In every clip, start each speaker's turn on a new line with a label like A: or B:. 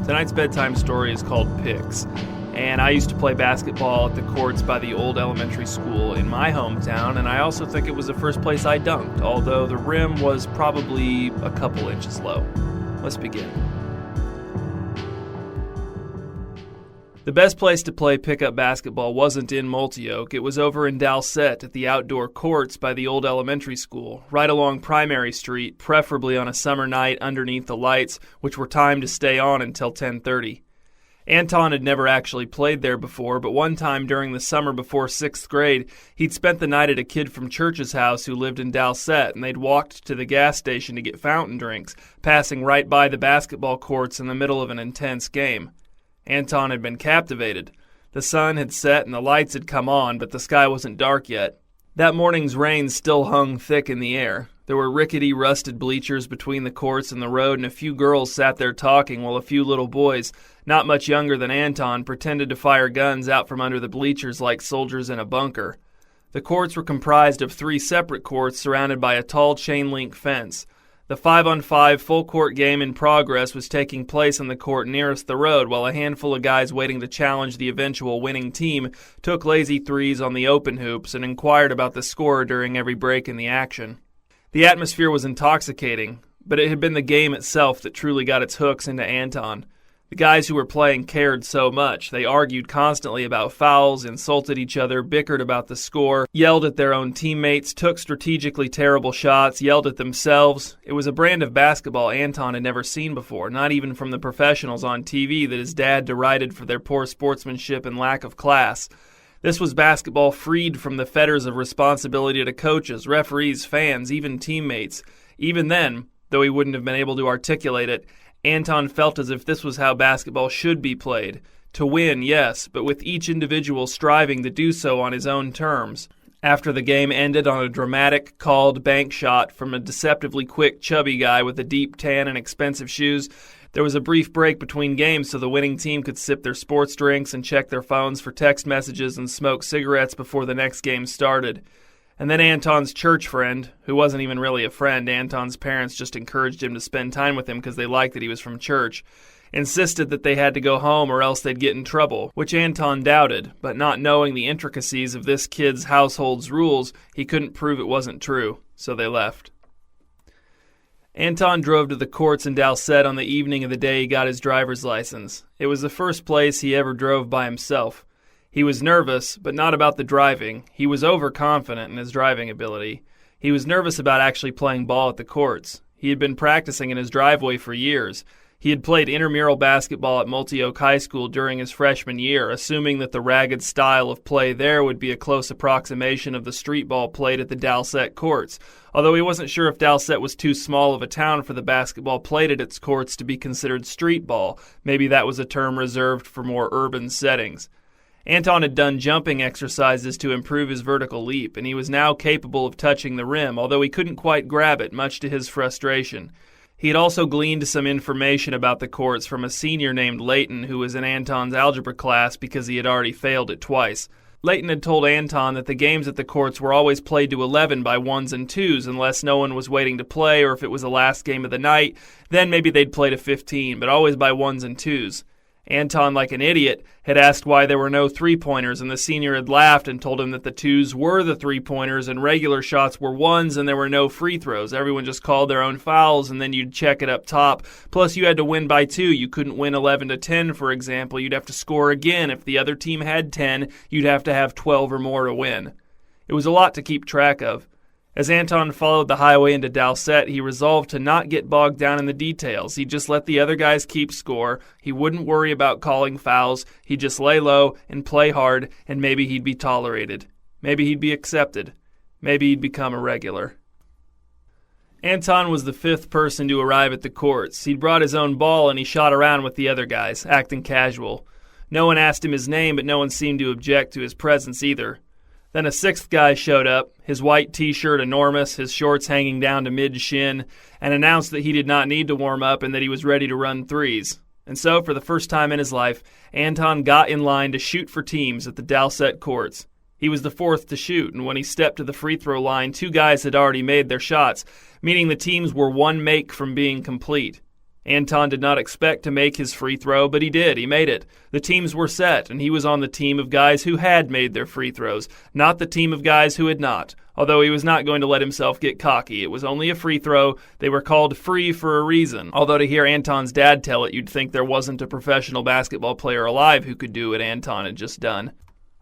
A: Tonight's bedtime story is called Picks, and I used to play basketball at the courts by the old elementary school in my hometown, and I also think it was the first place I dunked, although the rim was probably a couple inches low. Let's begin. The best place to play pickup basketball wasn't in Multioke. It was over in Dalset at the outdoor courts by the old elementary school, right along Primary Street, preferably on a summer night underneath the lights, which were timed to stay on until 10:30. Anton had never actually played there before, but one time during the summer before 6th grade, he'd spent the night at a kid from church's house who lived in Dalset, and they'd walked to the gas station to get fountain drinks, passing right by the basketball courts in the middle of an intense game. Anton had been captivated. The sun had set and the lights had come on, but the sky wasn't dark yet. That morning's rain still hung thick in the air. There were rickety, rusted bleachers between the courts and the road, and a few girls sat there talking while a few little boys, not much younger than Anton, pretended to fire guns out from under the bleachers like soldiers in a bunker. The courts were comprised of 3 separate courts surrounded by a tall chain-link fence. The 5-on-5 full-court game in progress was taking place on the court nearest the road, while a handful of guys waiting to challenge the eventual winning team took lazy threes on the open hoops and inquired about the score during every break in the action. The atmosphere was intoxicating, but it had been the game itself that truly got its hooks into Anton. The guys who were playing cared so much. They argued constantly about fouls, insulted each other, bickered about the score, yelled at their own teammates, took strategically terrible shots, yelled at themselves. It was a brand of basketball Anton had never seen before, not even from the professionals on TV that his dad derided for their poor sportsmanship and lack of class. This was basketball freed from the fetters of responsibility to coaches, referees, fans, even teammates. Even then, though he wouldn't have been able to articulate it, Anton felt as if this was how basketball should be played. To win, yes, but with each individual striving to do so on his own terms. After the game ended on a dramatic, called bank shot from a deceptively quick, chubby guy with a deep tan and expensive shoes, there was a brief break between games so the winning team could sip their sports drinks and check their phones for text messages and smoke cigarettes before the next game started. And then Anton's church friend, who wasn't even really a friend, Anton's parents just encouraged him to spend time with him because they liked that he was from church, insisted that they had to go home or else they'd get in trouble, which Anton doubted, but not knowing the intricacies of this kid's household's rules, he couldn't prove it wasn't true, so they left. Anton drove to the courts in Dalset on the evening of the day he got his driver's license. It was the first place he ever drove by himself. He was nervous, but not about the driving. He was overconfident in his driving ability. He was nervous about actually playing ball at the courts. He had been practicing in his driveway for years. He had played intramural basketball at Multioke High School during his freshman year, assuming that the ragged style of play there would be a close approximation of the street ball played at the Dalset courts, although he wasn't sure if Dalset was too small of a town for the basketball played at its courts to be considered street ball. Maybe that was a term reserved for more urban settings. Anton had done jumping exercises to improve his vertical leap, and he was now capable of touching the rim, although he couldn't quite grab it, much to his frustration. He had also gleaned some information about the courts from a senior named Leighton who was in Anton's algebra class because he had already failed it twice. Leighton had told Anton that the games at the courts were always played to 11 by 1s and 2s unless no one was waiting to play, or if it was the last game of the night, then maybe they'd play to 15, but always by 1s and 2s. Anton, like an idiot, had asked why there were no three-pointers, and the senior had laughed and told him that the 2s were the three-pointers and regular shots were 1s and there were no free throws. Everyone just called their own fouls and then you'd check it up top. Plus you had to win by 2. You couldn't win 11-10, for example. You'd have to score again. If the other team had 10, you'd have to have 12 or more to win. It was a lot to keep track of. As Anton followed the highway into Dalset, he resolved to not get bogged down in the details. He'd just let the other guys keep score. He wouldn't worry about calling fouls. He'd just lay low and play hard, and maybe he'd be tolerated. Maybe he'd be accepted. Maybe he'd become a regular. Anton was the 5th person to arrive at the courts. He'd brought his own ball, and he shot around with the other guys, acting casual. No one asked him his name, but no one seemed to object to his presence either. Then a 6th guy showed up, his white t-shirt enormous, his shorts hanging down to mid-shin, and announced that he did not need to warm up and that he was ready to run threes. And so, for the first time in his life, Anton got in line to shoot for teams at the Dalset courts. He was the 4th to shoot, and when he stepped to the free throw line, 2 guys had already made their shots, meaning the teams were 1 make from being complete. Anton did not expect to make his free throw, but he did. He made it. The teams were set, and he was on the team of guys who had made their free throws, not the team of guys who had not. Although he was not going to let himself get cocky. It was only a free throw. They were called free for a reason. Although to hear Anton's dad tell it, you'd think there wasn't a professional basketball player alive who could do what Anton had just done.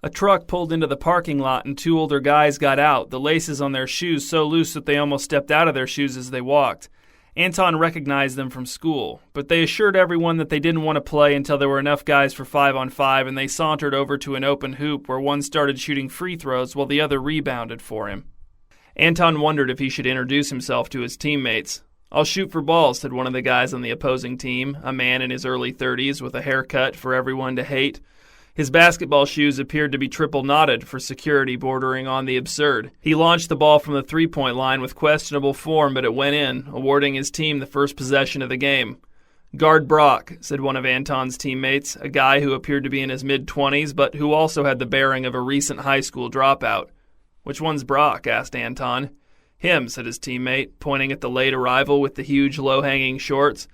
A: A truck pulled into the parking lot and two older guys got out, the laces on their shoes so loose that they almost stepped out of their shoes as they walked. Anton recognized them from school, but they assured everyone that they didn't want to play until there were enough guys for 5-on-5, and they sauntered over to an open hoop where one started shooting free throws while the other rebounded for him. Anton wondered if he should introduce himself to his teammates. "I'll shoot for balls," said one of the guys on the opposing team, a man in his early 30s with a haircut for everyone to hate. His basketball shoes appeared to be triple knotted for security bordering on the absurd. He launched the ball from the three-point line with questionable form, but it went in, awarding his team the first possession of the game. "Guard Brock," said one of Anton's teammates, a guy who appeared to be in his mid-20s, but who also had the bearing of a recent high school dropout. "Which one's Brock?" asked Anton. "Him," said his teammate, pointing at the late arrival with the huge low-hanging shorts.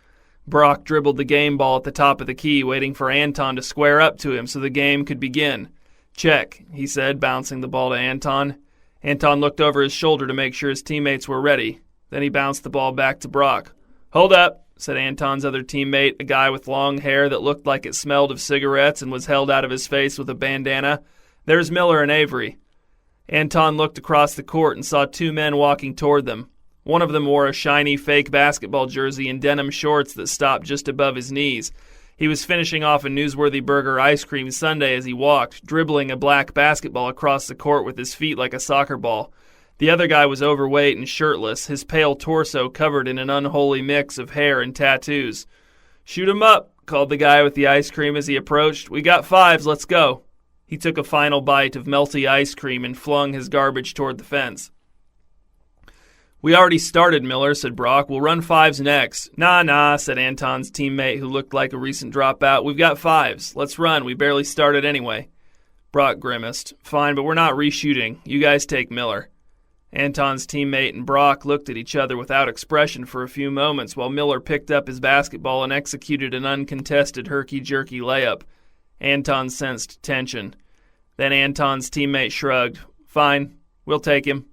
A: Brock dribbled the game ball at the top of the key, waiting for Anton to square up to him so the game could begin. "Check," he said, bouncing the ball to Anton. Anton looked over his shoulder to make sure his teammates were ready. Then he bounced the ball back to Brock. "Hold up," said Anton's other teammate, a guy with long hair that looked like it smelled of cigarettes and was held out of his face with a bandana. "There's Miller and Avery." Anton looked across the court and saw two men walking toward them. One of them wore a shiny fake basketball jersey and denim shorts that stopped just above his knees. He was finishing off a newsworthy burger ice cream sundae as he walked, dribbling a black basketball across the court with his feet like a soccer ball. The other guy was overweight and shirtless, his pale torso covered in an unholy mix of hair and tattoos. "Shoot 'em up," called the guy with the ice cream as he approached. "We got fives, let's go." He took a final bite of melty ice cream and flung his garbage toward the fence. "We already started, Miller," said Brock. "We'll run fives next." Nah, said Anton's teammate who looked like a recent dropout. "We've got fives. Let's run. We barely started anyway." Brock grimaced. "Fine, but we're not reshooting. You guys take Miller." Anton's teammate and Brock looked at each other without expression for a few moments while Miller picked up his basketball and executed an uncontested herky-jerky layup. Anton sensed tension. Then Anton's teammate shrugged. "Fine, we'll take him."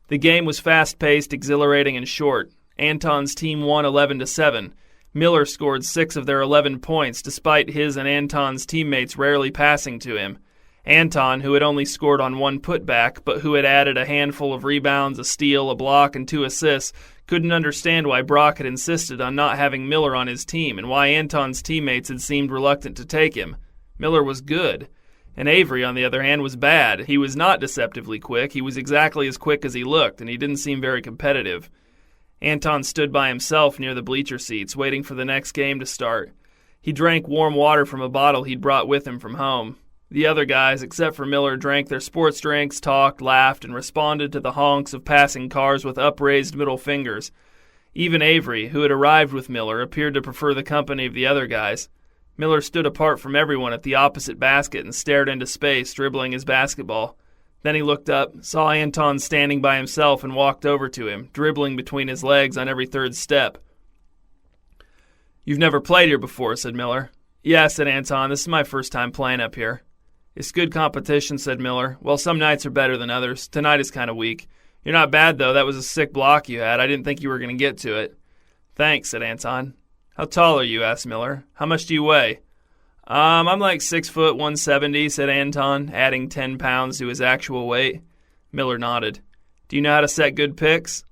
A: The game was fast-paced, exhilarating, and short. Anton's team won 11-7. Miller scored 6 of their 11 points, despite his and Anton's teammates rarely passing to him. Anton, who had only scored on 1 putback, but who had added a handful of rebounds, a steal, a block, and 2 assists, couldn't understand why Brock had insisted on not having Miller on his team, and why Anton's teammates had seemed reluctant to take him. Miller was good. And Avery, on the other hand, was bad. He was not deceptively quick. He was exactly as quick as he looked, and he didn't seem very competitive. Anton stood by himself near the bleacher seats, waiting for the next game to start. He drank warm water from a bottle he'd brought with him from home. The other guys, except for Miller, drank their sports drinks, talked, laughed, and responded to the honks of passing cars with upraised middle fingers. Even Avery, who had arrived with Miller, appeared to prefer the company of the other guys. Miller stood apart from everyone at the opposite basket and stared into space, dribbling his basketball. Then he looked up, saw Anton standing by himself, and walked over to him, dribbling between his legs on every third step. "You've never played here before," said Miller. "Yeah," said Anton. "This is my first time playing up here." "It's good competition," said Miller. "Well, some nights are better than others. Tonight is kind of weak. You're not bad, though. That was a sick block you had. I didn't think you were going to get to it." "Thanks," said Anton. "How tall are you?" asked Miller. "How much do you weigh?" I'm like 6 foot 170, said Anton, adding 10 pounds to his actual weight. Miller nodded. "Do you know how to set good picks?"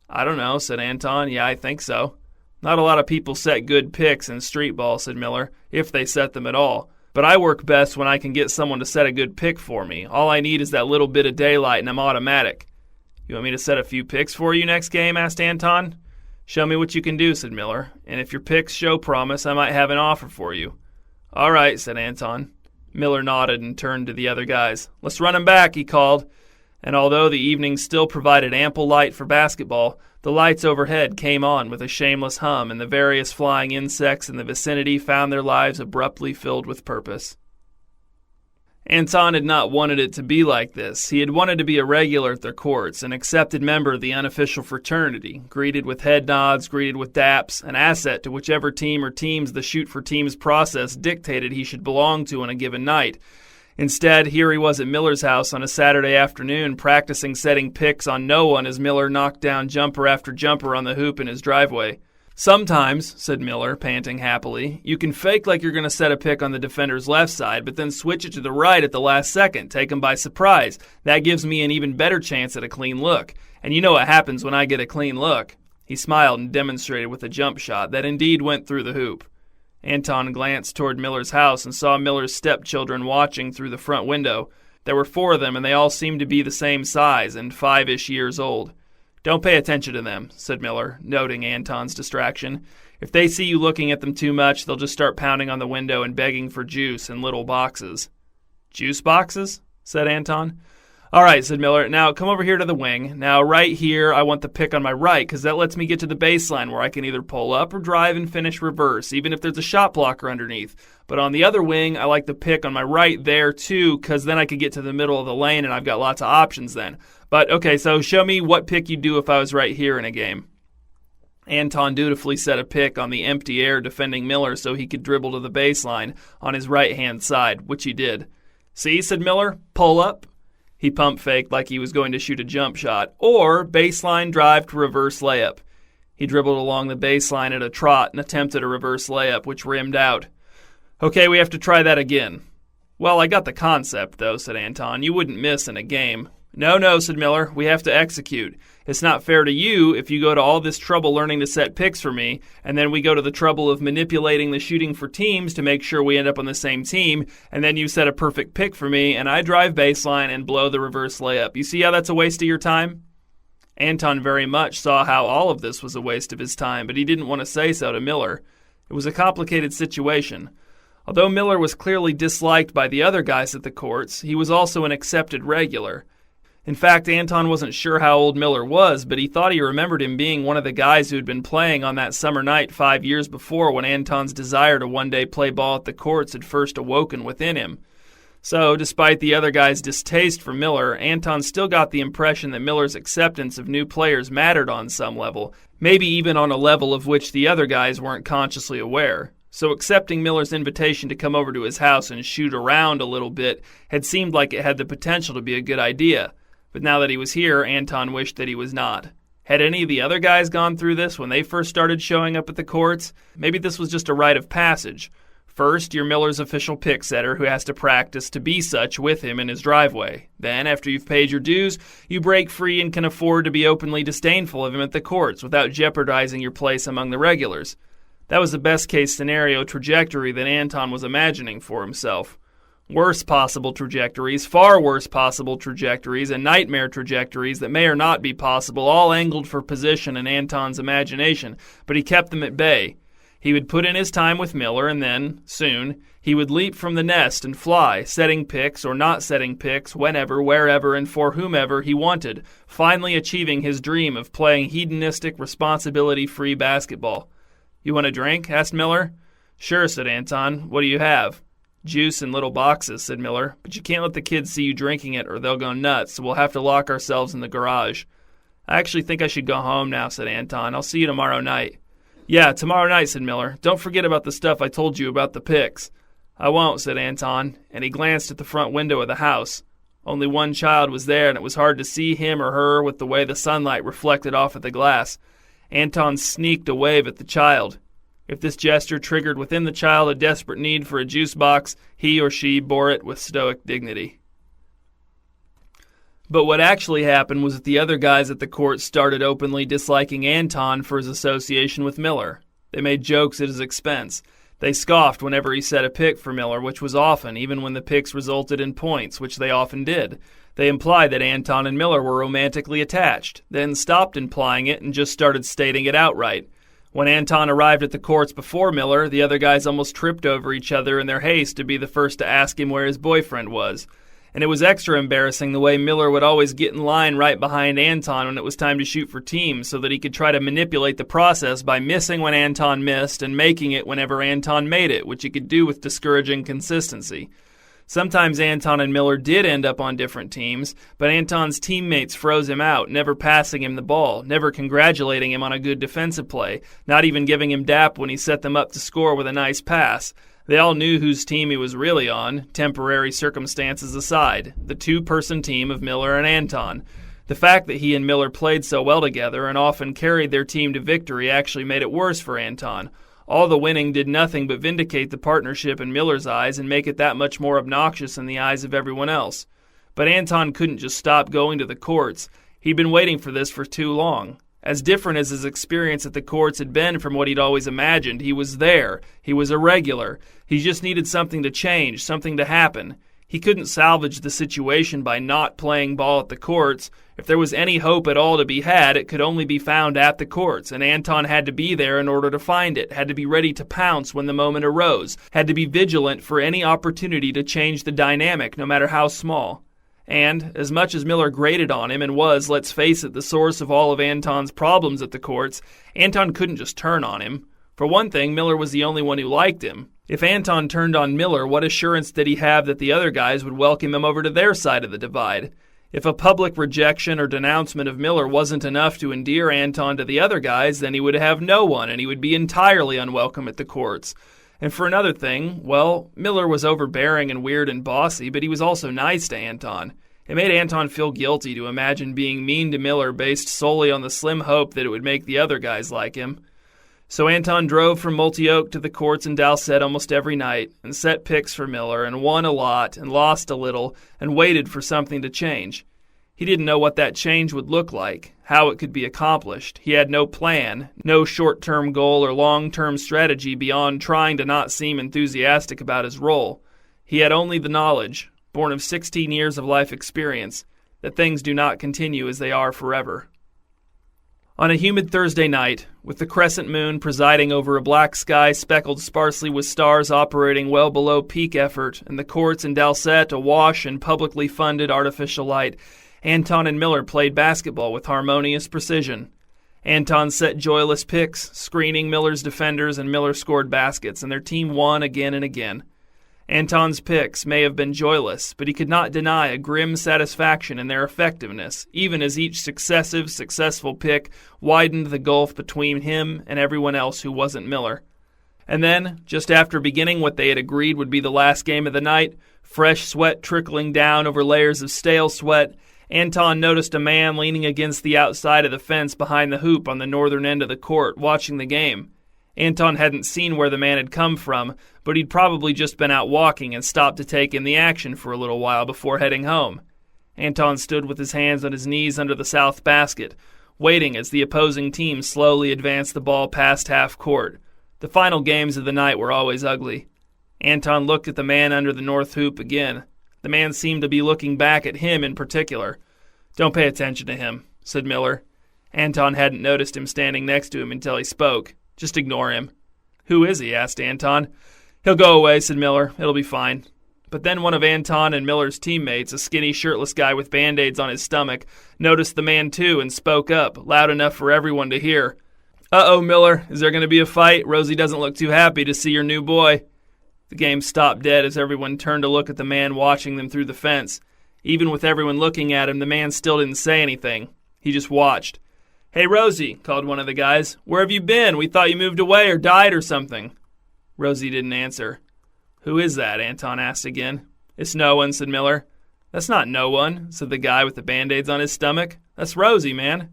A: "I don't know," said Anton. "Yeah, I think so." "Not a lot of people set good picks in street ball," said Miller, "if they set them at all. But I work best when I can get someone to set a good pick for me. All I need is that little bit of daylight and I'm automatic." "You want me to set a few picks for you next game?" asked Anton. "Show me what you can do," said Miller. "And if your picks show promise, I might have an offer for you." "All right," said Anton. Miller nodded and turned to the other guys. "Let's run him back," he called. And although the evening still provided ample light for basketball, the lights overhead came on with a shameless hum, and the various flying insects in the vicinity found their lives abruptly filled with purpose. Anton had not wanted it to be like this. He had wanted to be a regular at their courts, an accepted member of the unofficial fraternity, greeted with head nods, greeted with daps, an asset to whichever team or teams the shoot-for-teams process dictated he should belong to on a given night. Instead, here he was at Miller's house on a Saturday afternoon practicing setting picks on no one as Miller knocked down jumper after jumper on the hoop in his driveway. "Sometimes," said Miller, panting happily, "you can fake like you're going to set a pick on the defender's left side, but then switch it to the right at the last second, take him by surprise. That gives me an even better chance at a clean look. And you know what happens when I get a clean look." He smiled and demonstrated with a jump shot that indeed went through the hoop. Anton glanced toward Miller's house and saw Miller's stepchildren watching through the front window. There were 4 of them, and they all seemed to be the same size and 5-ish years old. "Don't pay attention to them," said Miller, noting Anton's distraction. "If they see you looking at them too much, they'll just start pounding on the window and begging for juice in little boxes." "Juice boxes?" said Anton. "All right," said Miller. "Now come over here to the wing. Now right here, I want the pick on my right because that lets me get to the baseline where I can either pull up or drive and finish reverse, even if there's a shot blocker underneath. But on the other wing, I like the pick on my right there too because then I could get to the middle of the lane and I've got lots of options then. But okay, so show me what pick you'd do if I was right here in a game." Anton dutifully set a pick on the empty air defending Miller so he could dribble to the baseline on his right-hand side, which he did. "See," said Miller, "pull up." He pump-faked like he was going to shoot a jump shot, or baseline drive to reverse layup. He dribbled along the baseline at a trot and attempted a reverse layup, which rimmed out. "Okay, we have to try that again." "Well, I got the concept, though," said Anton. "You wouldn't miss in a game." No, said Miller. "We have to execute. It's not fair to you if you go to all this trouble learning to set picks for me, and then we go to the trouble of manipulating the shooting for teams to make sure we end up on the same team, and then you set a perfect pick for me, and I drive baseline and blow the reverse layup. You see how that's a waste of your time?" Anton very much saw how all of this was a waste of his time, but he didn't want to say so to Miller. It was a complicated situation. Although Miller was clearly disliked by the other guys at the courts, he was also an accepted regular. In fact, Anton wasn't sure how old Miller was, but he thought he remembered him being one of the guys who had been playing on that summer night 5 years before when Anton's desire to one day play ball at the courts had first awoken within him. So, despite the other guy's distaste for Miller, Anton still got the impression that Miller's acceptance of new players mattered on some level, maybe even on a level of which the other guys weren't consciously aware. So accepting Miller's invitation to come over to his house and shoot around a little bit had seemed like it had the potential to be a good idea. But now that he was here, Anton wished that he was not. Had any of the other guys gone through this when they first started showing up at the courts? Maybe this was just a rite of passage. First, you're Miller's official pick setter who has to practice to be such with him in his driveway. Then, after you've paid your dues, you break free and can afford to be openly disdainful of him at the courts without jeopardizing your place among the regulars. That was the best-case scenario trajectory that Anton was imagining for himself. Worse possible trajectories, far worse possible trajectories, and nightmare trajectories that may or not be possible all angled for position in Anton's imagination, but he kept them at bay. He would put in his time with Miller, and then, soon, he would leap from the nest and fly, setting picks or not setting picks whenever, wherever, and for whomever he wanted, finally achieving his dream of playing hedonistic, responsibility-free basketball. "You want a drink?" asked Miller. "Sure," said Anton. "What do you have?" "Juice in little boxes," said Miller, "but you can't let the kids see you drinking it or they'll go nuts, so we'll have to lock ourselves in the garage." "I actually think I should go home now," said Anton. "I'll see you tomorrow night." "Yeah, tomorrow night," said Miller. "Don't forget about the stuff I told you about the picks." "I won't," said Anton, and he glanced at the front window of the house. Only one child was there, and it was hard to see him or her with the way the sunlight reflected off at the glass. Anton sneaked a wave at the child. If this gesture triggered within the child a desperate need for a juice box, he or she bore it with stoic dignity. But what actually happened was that the other guys at the court started openly disliking Anton for his association with Miller. They made jokes at his expense. They scoffed whenever he set a pick for Miller, which was often, even when the picks resulted in points, which they often did. They implied that Anton and Miller were romantically attached, then stopped implying it and just started stating it outright. When Anton arrived at the courts before Miller, the other guys almost tripped over each other in their haste to be the first to ask him where his boyfriend was. And it was extra embarrassing the way Miller would always get in line right behind Anton when it was time to shoot for teams so that he could try to manipulate the process by missing when Anton missed and making it whenever Anton made it, which he could do with discouraging consistency. Sometimes Anton and Miller did end up on different teams, but Anton's teammates froze him out, never passing him the ball, never congratulating him on a good defensive play, not even giving him dap when he set them up to score with a nice pass. They all knew whose team he was really on, temporary circumstances aside, the two-person team of Miller and Anton. The fact that he and Miller played so well together and often carried their team to victory actually made it worse for Anton. All the winning did nothing but vindicate the partnership in Miller's eyes and make it that much more obnoxious in the eyes of everyone else. But Anton couldn't just stop going to the courts. He'd been waiting for this for too long. As different as his experience at the courts had been from what he'd always imagined, he was there. He was a regular. He just needed something to change, something to happen. He couldn't salvage the situation by not playing ball at the courts. If there was any hope at all to be had, it could only be found at the courts, and Anton had to be there in order to find it, had to be ready to pounce when the moment arose, had to be vigilant for any opportunity to change the dynamic, no matter how small. And, as much as Miller grated on him and was, let's face it, the source of all of Anton's problems at the courts, Anton couldn't just turn on him. For one thing, Miller was the only one who liked him. If Anton turned on Miller, what assurance did he have that the other guys would welcome him over to their side of the divide? If a public rejection or denouncement of Miller wasn't enough to endear Anton to the other guys, then he would have no one, and he would be entirely unwelcome at the courts. And for another thing, well, Miller was overbearing and weird and bossy, but he was also nice to Anton. It made Anton feel guilty to imagine being mean to Miller based solely on the slim hope that it would make the other guys like him. So Anton drove from Multi-Oak to the courts in Dalset almost every night and set picks for Miller and won a lot and lost a little and waited for something to change. He didn't know what that change would look like, how it could be accomplished. He had no plan, no short-term goal or long-term strategy beyond trying to not seem enthusiastic about his role. He had only the knowledge, born of 16 years of life experience, that things do not continue as they are forever. On a humid Thursday night, with the crescent moon presiding over a black sky speckled sparsely with stars operating well below peak effort, and the courts in Dalset awash in publicly funded artificial light, Anton and Miller played basketball with harmonious precision. Anton set joyless picks, screening Miller's defenders, and Miller scored baskets, and their team won again and again. Anton's picks may have been joyless, but he could not deny a grim satisfaction in their effectiveness, even as each successive, successful pick widened the gulf between him and everyone else who wasn't Miller. And then, just after beginning what they had agreed would be the last game of the night, fresh sweat trickling down over layers of stale sweat, Anton noticed a man leaning against the outside of the fence behind the hoop on the northern end of the court, watching the game. Anton hadn't seen where the man had come from, but he'd probably just been out walking and stopped to take in the action for a little while before heading home. Anton stood with his hands on his knees under the south basket, waiting as the opposing team slowly advanced the ball past half court. The final games of the night were always ugly. Anton looked at the man under the north hoop again. The man seemed to be looking back at him in particular. "Don't pay attention to him," said Miller. Anton hadn't noticed him standing next to him until he spoke. "Just ignore him." "Who is he?" asked Anton. "He'll go away," said Miller. "It'll be fine." But then one of Anton and Miller's teammates, a skinny, shirtless guy with Band-Aids on his stomach, noticed the man too and spoke up, loud enough for everyone to hear. "Uh-oh, Miller, is there going to be a fight? Rosie doesn't look too happy to see your new boy." The game stopped dead as everyone turned to look at the man watching them through the fence. Even with everyone looking at him, the man still didn't say anything. He just watched. "Hey, Rosie," called one of the guys. "Where have you been? We thought you moved away or died or something." Rosie didn't answer. "Who is that?" Anton asked again. "It's no one," said Miller. "That's not no one," said the guy with the Band-Aids on his stomach. "That's Rosie, man."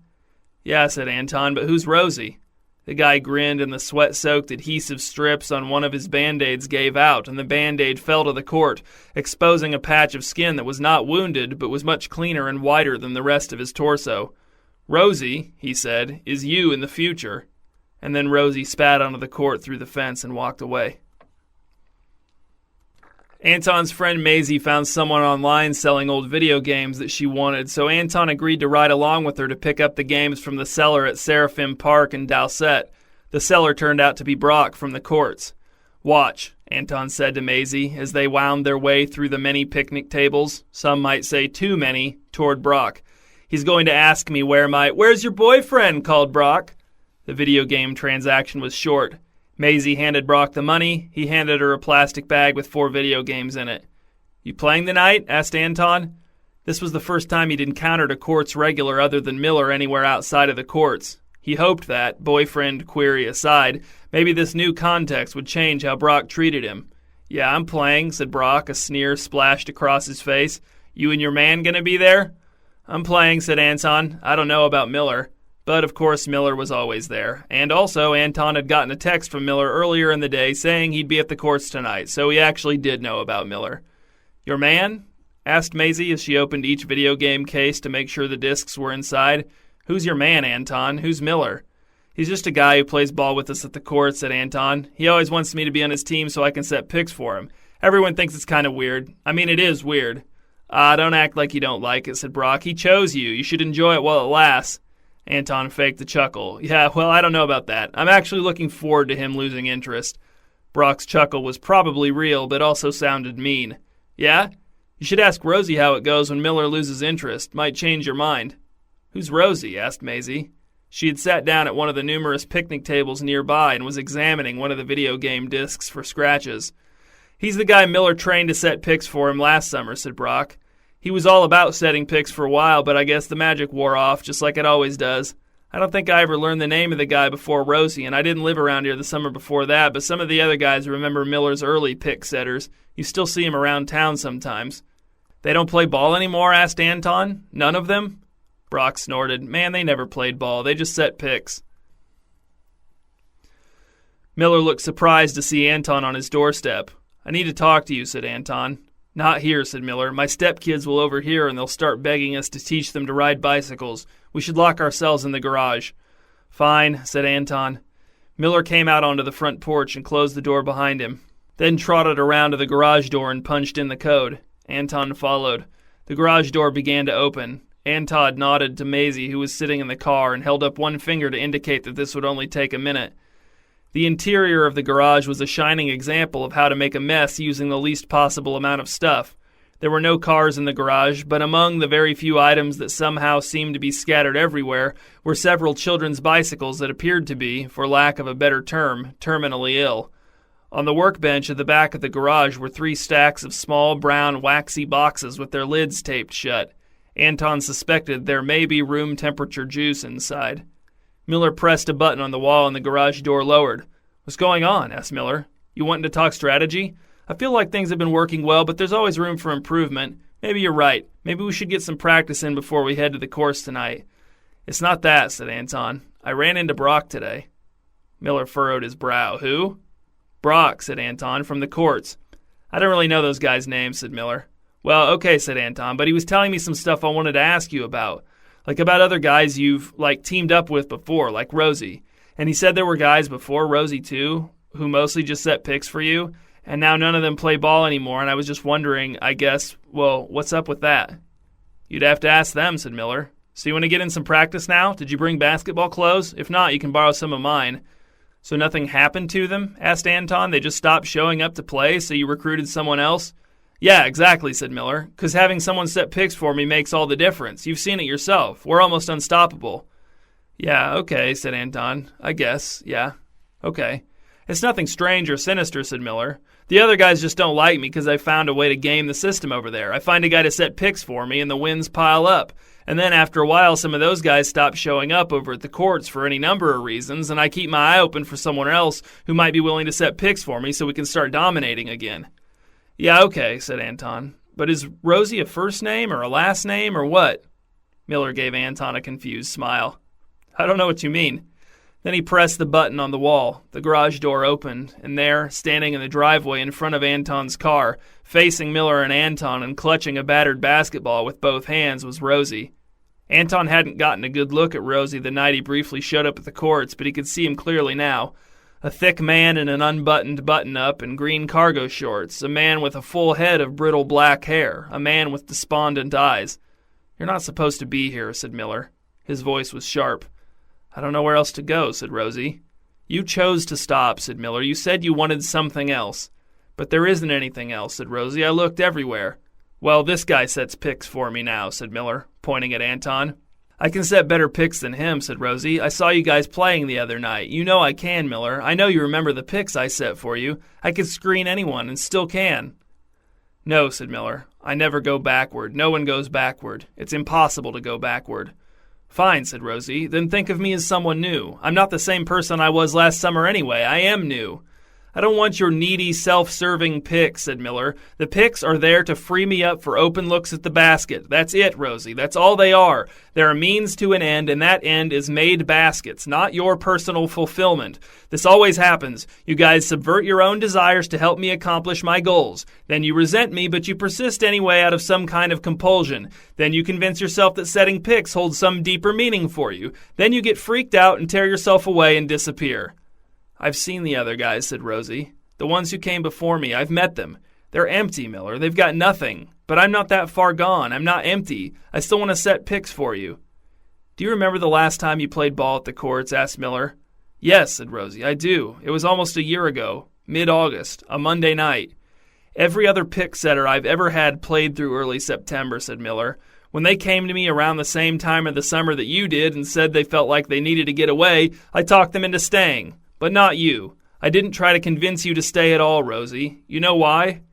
A: "Yeah," said Anton, "but who's Rosie?" The guy grinned, and the sweat-soaked adhesive strips on one of his Band-Aids gave out, and the Band-Aid fell to the court, exposing a patch of skin that was not wounded, but was much cleaner and whiter than the rest of his torso. "Rosie," he said, "is you in the future." And then Rosie spat onto the court through the fence and walked away. Anton's friend Maisie found someone online selling old video games that she wanted, so Anton agreed to ride along with her to pick up the games from the seller at Seraphim Park in Dalset. The seller turned out to be Brock from the courts. "Watch," Anton said to Maisie as they wound their way through the many picnic tables, some might say too many, toward Brock. "He's going to ask me where's your boyfriend?" called Brock. The video game transaction was short. Maisie handed Brock the money. He handed her a plastic bag with 4 video games in it. "You playing tonight?" asked Anton. This was the first time he'd encountered a courts regular other than Miller anywhere outside of the courts. He hoped that, boyfriend query aside, maybe this new context would change how Brock treated him. "Yeah, I'm playing," said Brock, a sneer splashed across his face. "You and your man gonna be there?" "I'm playing," said Anton. "I don't know about Miller." But, of course, Miller was always there. And also, Anton had gotten a text from Miller earlier in the day saying he'd be at the courts tonight, so he actually did know about Miller. "Your man?" asked Maisie as she opened each video game case to make sure the discs were inside. "Who's your man, Anton? Who's Miller?" "He's just a guy who plays ball with us at the courts," said Anton. "He always wants me to be on his team so I can set picks for him. Everyone thinks it's kind of weird. I mean, it is weird." Don't act like you don't like it," said Brock. "He chose you. You should enjoy it while it lasts." Anton faked a chuckle. "Yeah, well, I don't know about that. I'm actually looking forward to him losing interest." Brock's chuckle was probably real, but also sounded mean. "Yeah? You should ask Rosie how it goes when Miller loses interest. Might change your mind." "Who's Rosie?" asked Maisie. She had sat down at one of the numerous picnic tables nearby and was examining one of the video game discs for scratches. "He's the guy Miller trained to set picks for him last summer," said Brock. "He was all about setting picks for a while, but I guess the magic wore off, just like it always does. I don't think I ever learned the name of the guy before Rosie, and I didn't live around here the summer before that, but some of the other guys remember Miller's early pick setters. You still see him around town sometimes." "They don't play ball anymore?" asked Anton. "None of them?" Brock snorted. "Man, they never played ball. They just set picks." Miller looked surprised to see Anton on his doorstep. "I need to talk to you," said Anton. "Not here," said Miller. "My stepkids will overhear and they'll start begging us to teach them to ride bicycles. We should lock ourselves in the garage." "Fine," said Anton. Miller came out onto the front porch and closed the door behind him, then trotted around to the garage door and punched in the code. Anton followed. The garage door began to open. Anton nodded to Maisie, who was sitting in the car, and held up one finger to indicate that this would only take a minute. The interior of the garage was a shining example of how to make a mess using the least possible amount of stuff. There were no cars in the garage, but among the very few items that somehow seemed to be scattered everywhere were several children's bicycles that appeared to be, for lack of a better term, terminally ill. On the workbench at the back of the garage were 3 stacks of small, brown, waxy boxes with their lids taped shut. Anton suspected there may be room temperature juice inside. Miller pressed a button on the wall and the garage door lowered. "What's going on?" asked Miller. "You wanting to talk strategy? I feel like things have been working well, but there's always room for improvement. Maybe you're right. Maybe we should get some practice in before we head to the course tonight." "It's not that," said Anton. "I ran into Brock today." Miller furrowed his brow. "Who?" "Brock," said Anton, "from the courts." "I don't really know those guys' names," said Miller. "Well, okay," said Anton, "but he was telling me some stuff I wanted to ask you about. Like about other guys you've, teamed up with before, like Rosie. And he said there were guys before Rosie, too, who mostly just set picks for you, and now none of them play ball anymore, and I was just wondering, I guess, well, what's up with that?" "You'd have to ask them," said Miller. "So you want to get in some practice now? Did you bring basketball clothes? If not, you can borrow some of mine." "So nothing happened to them?" asked Anton. "They just stopped showing up to play, so you recruited someone else?" "Yeah, exactly," said Miller. "'Cause having someone set picks for me makes all the difference. You've seen it yourself. We're almost unstoppable." "Yeah, okay," said Anton. "I guess, yeah. Okay. It's nothing strange or sinister," said Miller. "The other guys just don't like me because I found a way to game the system over there. I find a guy to set picks for me and the wins pile up. And then after a while, some of those guys stop showing up over at the courts for any number of reasons, and I keep my eye open for someone else who might be willing to set picks for me so we can start dominating again." "Yeah, okay," said Anton. "But is Rosie a first name or a last name or what?" Miller gave Anton a confused smile. "I don't know what you mean." Then he pressed the button on the wall. The garage door opened, and there, standing in the driveway in front of Anton's car, facing Miller and Anton and clutching a battered basketball with both hands, was Rosie. Anton hadn't gotten a good look at Rosie the night he briefly showed up at the courts, but he could see him clearly now. A thick man in an unbuttoned button-up and green cargo shorts, a man with a full head of brittle black hair, a man with despondent eyes. "You're not supposed to be here," said Miller. His voice was sharp. "I don't know where else to go," said Rosie. "You chose to stop," said Miller. "You said you wanted something else." "But there isn't anything else," said Rosie. "I looked everywhere." "Well, this guy sets picks for me now," said Miller, pointing at Anton. "I can set better picks than him," said Rosie. "I saw you guys playing the other night. You know I can, Miller. I know you remember the picks I set for you. I could screen anyone and still can." No, said Miller. I never go backward. No one goes backward. It's impossible to go backward. Fine, said Rosie. Then think of me as someone new. I'm not the same person I was last summer anyway. I am new. I don't want your needy, self-serving pics, said Miller. The pics are there to free me up for open looks at the basket. That's it, Rosie. That's all they are. They're a means to an end, and that end is made baskets, not your personal fulfillment. This always happens. You guys subvert your own desires to help me accomplish my goals. Then you resent me, but you persist anyway out of some kind of compulsion. Then you convince yourself that setting pics holds some deeper meaning for you. Then you get freaked out and tear yourself away and disappear. I've seen the other guys, said Rosie. The ones who came before me, I've met them. They're empty, Miller. They've got nothing. But I'm not that far gone. I'm not empty. I still want to set pics for you. Do you remember the last time you played ball at the courts? Asked Miller. Yes, said Rosie, I do. It was almost a year ago, mid-August, a Monday night. Every other pic setter I've ever had played through early September, said Miller. When they came to me around the same time of the summer that you did and said they felt like they needed to get away, I talked them into staying. But not you. I didn't try to convince you to stay at all, Rosie. You know why?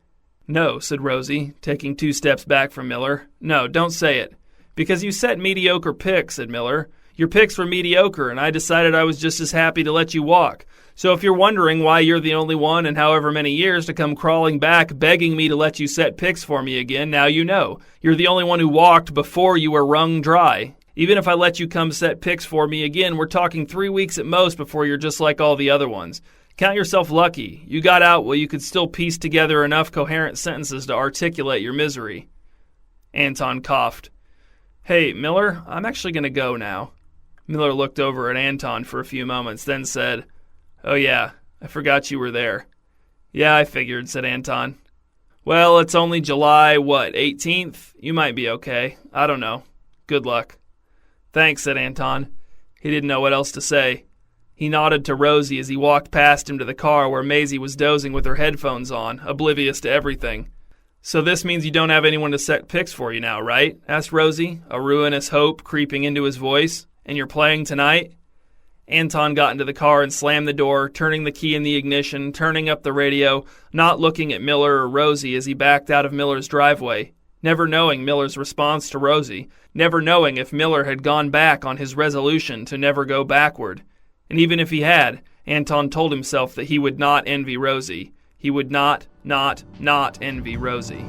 A: No, said Rosie, taking 2 steps back from Miller. No, don't say it. Because you set mediocre pics, said Miller. Your pics were mediocre, and I decided I was just as happy to let you walk. So if you're wondering why you're the only one in however many years to come crawling back begging me to let you set pics for me again, now you know. You're the only one who walked before you were wrung dry. Even if I let you come set pics for me again, we're talking 3 weeks at most before you're just like all the other ones. Count yourself lucky. You got out while you could still piece together enough coherent sentences to articulate your misery. Anton coughed. Hey, Miller, I'm actually going to go now. Miller looked over at Anton for a few moments, then said, Oh yeah, I forgot you were there. Yeah, I figured, said Anton. Well, it's only July, 18th? You might be okay. I don't know. Good luck. Thanks, said Anton. He didn't know what else to say. He nodded to Rosie as he walked past him to the car where Maisie was dozing with her headphones on, oblivious to everything. So this means you don't have anyone to set pics for you now, right? Asked Rosie, a ruinous hope creeping into his voice. And you're playing tonight? Anton got into the car and slammed the door, turning the key in the ignition, turning up the radio, not looking at Miller or Rosie as he backed out of Miller's driveway, never knowing Miller's response to Rosie, never knowing if Miller had gone back on his resolution to never go backward. And even if he had, Anton told himself that he would not envy Rosie. He would not envy Rosie.